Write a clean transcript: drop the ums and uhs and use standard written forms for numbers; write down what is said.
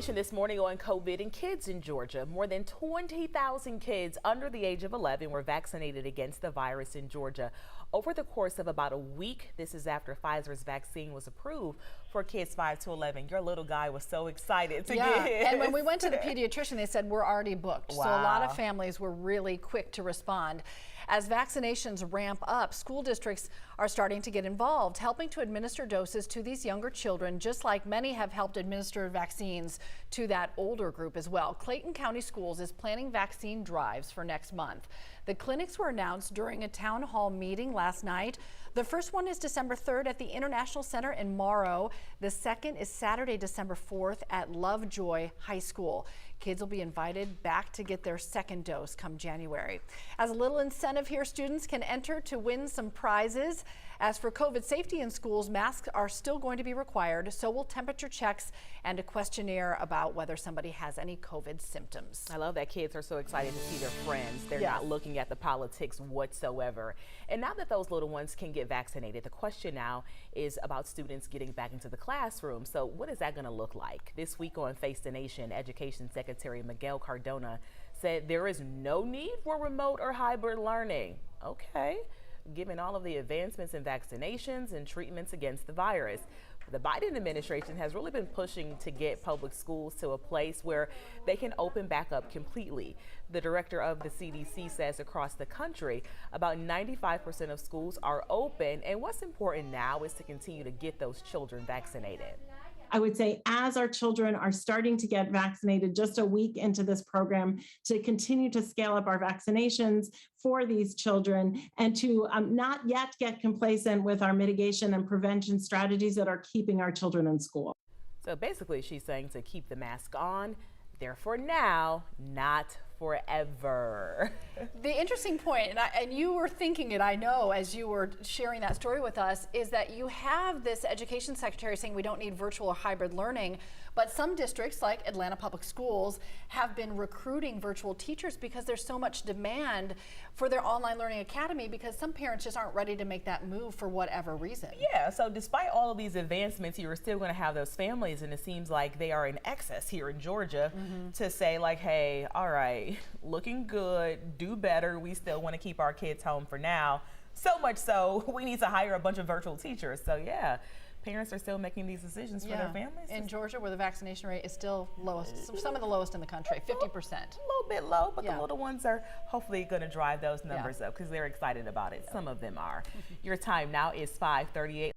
This morning on COVID and kids in Georgia. More than 20,000 kids under the age of 11 were vaccinated against the virus in Georgia over the course of about a week. This is after Pfizer's vaccine was approved for kids 5 to 11. Your little guy was so excited to get his. And when we went to the pediatrician, they said we're already booked. Wow. So a lot of families were really quick to respond. As vaccinations ramp up, school districts are starting to get involved, helping to administer doses to these younger children, just like many have helped administer vaccines to that older group as well. Clayton County Schools is planning vaccine drives for next month. The clinics were announced during a town hall meeting last night. The first one is December 3rd at the International Center in Morrow. The second is Saturday, December 4th at Lovejoy High School. Kids will be invited back to get their second dose come January. As a little incentive here, students can enter to win some prizes. As for COVID safety in schools, masks are still going to be required. So will temperature checks and a questionnaire about whether somebody has any COVID symptoms. I love that kids are so excited to see their friends. They're not looking at the politics whatsoever. And now that those little ones can get vaccinated, the question now is about students getting back into the classroom. So what is that going to look like? This week on Face the Nation, Education Secretary Miguel Cardona said there is no need for remote or hybrid learning. Okay. Given all of the advancements in vaccinations and treatments against the virus. The Biden administration has really been pushing to get public schools to a place where they can open back up completely. The director of the CDC says across the country, about 95% of schools are open. And what's important now is to continue to get those children vaccinated. I would say as our children are starting to get vaccinated just a week into this program, to continue to scale up our vaccinations for these children and to not yet get complacent with our mitigation and prevention strategies that are keeping our children in school. So basically she's saying to keep the mask on, there for now, not forever. The interesting point, and you were thinking it, I know, as you were sharing that story with us, is that you have this education secretary saying we don't need virtual or hybrid learning, but some districts like Atlanta Public Schools have been recruiting virtual teachers because there's so much demand for their online learning academy because some parents just aren't ready to make that move for whatever reason. Yeah, so despite all of these advancements, you're still going to have those families, and it seems like they are in excess here in Georgia to say like, hey, all right, looking good, do better. We still want to keep our kids home for now. So much so, we need to hire a bunch of virtual teachers. So yeah, parents are still making these decisions for their families. In Georgia, where the vaccination rate is still lowest, some of the lowest in the country, 50%. A little bit low, but the little ones are hopefully going to drive those numbers up because they're excited about it. Some of them are. Your time now is 5:38.